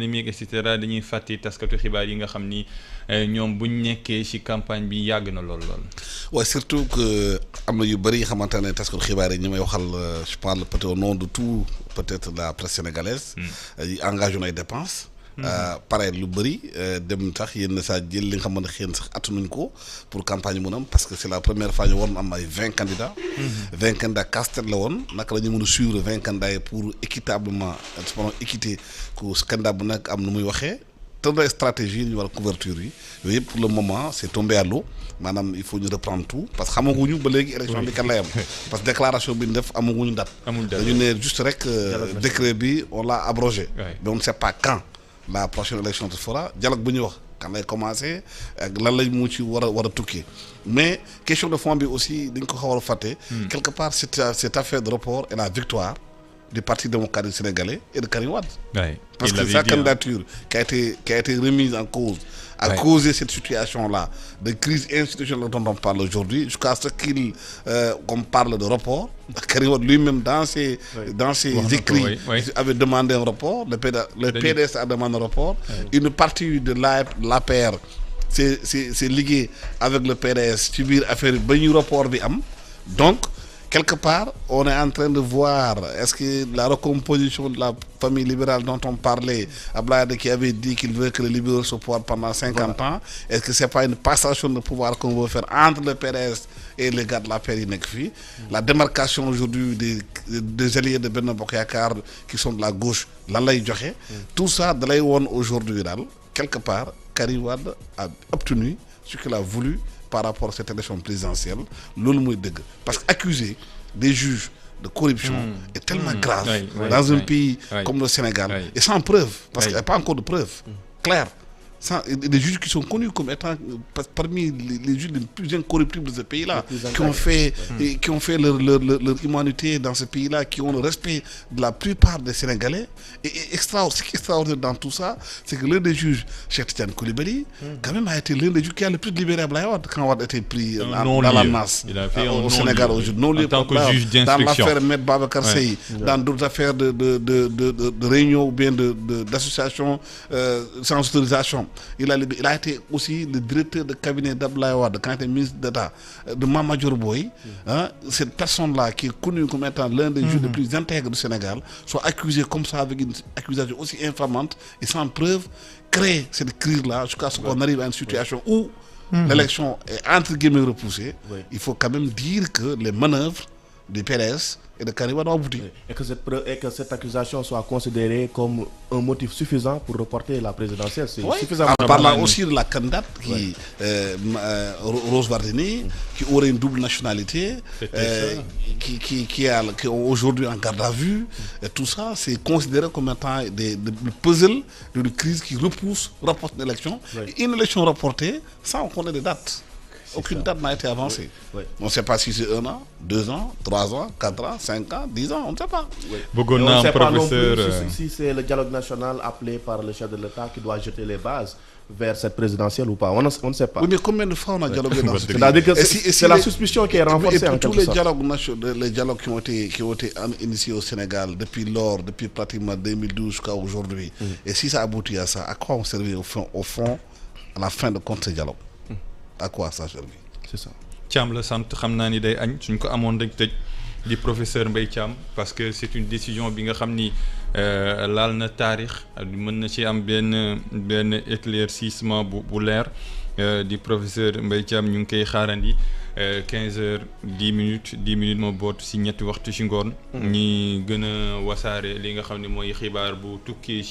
et cetera dañuy fàtte taskatu xibaar yi nga xam ni ñoom buñ nekkee ci campagne bi yàgg na lool. Ouais, surtout que am na yu bëri xamante ne taskatu xibaar yi ñi may waxal je parle peut-être au nom de tout peut-être la presse sénégalaise. yi engagé na ay dépenses. pareil lu bëri dem tax yenn saa jël li nga xamante ne xëy na sax attanuñ ko pour campagne yi mun am parce que c'est la première fois ñu waroon am ay 20 candidats. 20 candidats casse-tête la woon naka la ñu mën a suivre 20 candidats yi pour équitablement équité ku candidat bu nekk am nu muy waxee. tëdd stratégie ñu war a couverture yi yooyu yëpp pour le moment c'est tombé à l'eau maanaam il faut ñu reprendre tout parce que xamaguñu ba léegi élection bi kan lay am parce que déclaration bi ñu def amaguñu date dañu ne juste rek décret bi on l'a abrogé mais on ne sait pas quand la prochaine élection se fera dialogue bu ñuy wax kan lay commencer ak lan lay mu ci war a tukkee mais question de fond bi aussi dañ ko xaw a fàtte quelque part cette affaire de report est la victoire du Parti démocratique sénégalais et de Karim Wade. Parce que sa candidature qui a été remise en cause a causé cette situation-là de crise institutionnelle dont on parle aujourd'hui jusqu'à ce qu'il qu'on parle de report. Karim Wade lui-même dans ses écrits avait demandé un report, le PDS a demandé un report. Une partie de l'APR c'est lié avec le PDS ci biir affaire ba ñu report bi am donc quelque part, on est en train de voir, est-ce que la recomposition de la famille libérale dont on parlait, Ablaye qui avait dit qu'il veut que les libéraux se pouvoir pendant 50 ans, est-ce que c'est pas une passation de pouvoir qu'on veut faire entre le PDS et les gars de la PRI La démarcation aujourd'hui des alliés de Benno Bokk Yakaar qui sont de la gauche, lan lay joxe, tout ça da lay woon aujourd'hui daal, quelque part, Karim Wade a obtenu ce qu'il a voulu par rapport à cette élection présidentielle loolu mooy dëgg parce que accuser des juges de corruption est tellement grave dans un pays comme le Sénégal et sans preuve parce qu'il n'y a pas encore de preuve claire des juges qui sont connus comme étant parmi les juges les plus incorruptibles de ce pays-là qui ont fait leur humanité dans ce pays-là qui ont le respect de la plupart des Sénégalais et ce qui est extraordinaire dans tout ça c'est que l'un des juges Cheikh Tidiane Coulibaly quand même a été l'un des juges qui a le plus libéré Ablaye Wade quand Wade a été pris dans la masse au Sénégal aujourd'hui non-lieu en tant que juge d'instruction dans l'affaire Me Babacar Seye dans d'autres affaires de réunion ou bien d'association sans autorisation il a été aussi le directeur de cabinet d'Ablaye Wade quand il était ministre d'État de Mame Madior Boye cette personne-là qui est connue comme étant l'un des juges les plus intègres du Sénégal soit accusé comme ça avec une accusation aussi infamante et sans preuve crée cette crise-là jusqu'à ce qu'on arrive à une situation où l'élection est entre guillemets repoussée il faut quand même dire que les manœuvres du PDS et de Karim Wade ont abouti. Et que cette accusation soit considérée comme un motif suffisant pour reporter la présidentielle. C'est suffisamment. En parlant aussi de la candidate Rose Wardini, qui aurait une double nationalité, qui est aujourd'hui en garde à vue, et tout ça, c'est considéré comme étant des puzzles d'une crise qui reporte l'élection. Une élection reportée sans qu'on ait des dates. Aucune date n'a été avancée. On ne sait pas si c'est 1 an, 2 ans, 3 ans, 4 ans, 5 ans, 10 ans, on ne sait pas. On ne sait pas non plus si c'est le dialogue national appelé par le chef de l'État qui doit jeter les bases vers cette présidentielle ou pas. On ne sait pas. Oui, mais combien de fois on a dialogué dans ce pays? C'est-à-dire que c'est la suspicion qui est renforcée en quelque sorte. Les dialogues qui ont été initiés au Sénégal depuis pratiquement 2012 jusqu'à aujourd'hui. Et si ça aboutit à ça, à quoi on servait au fond à la fin de compte ce dialogue? À quoi ça servi? C'est ça. Thiam la sant xam naa ni day añ suñ ko amoon rek tëj di professeur Mbaye Thiam parce que c'est une décision bi nga xam ni laal na taarix mën na ci am benn éclaircissement bu leer di professeur Mbaye Thiam ñu ngi koy xaarandi 15h10 moo boot si ñetti waxtu ci ngoon ñi gën a wasaare li nga xam ne mooy xibaar bu tukkee ci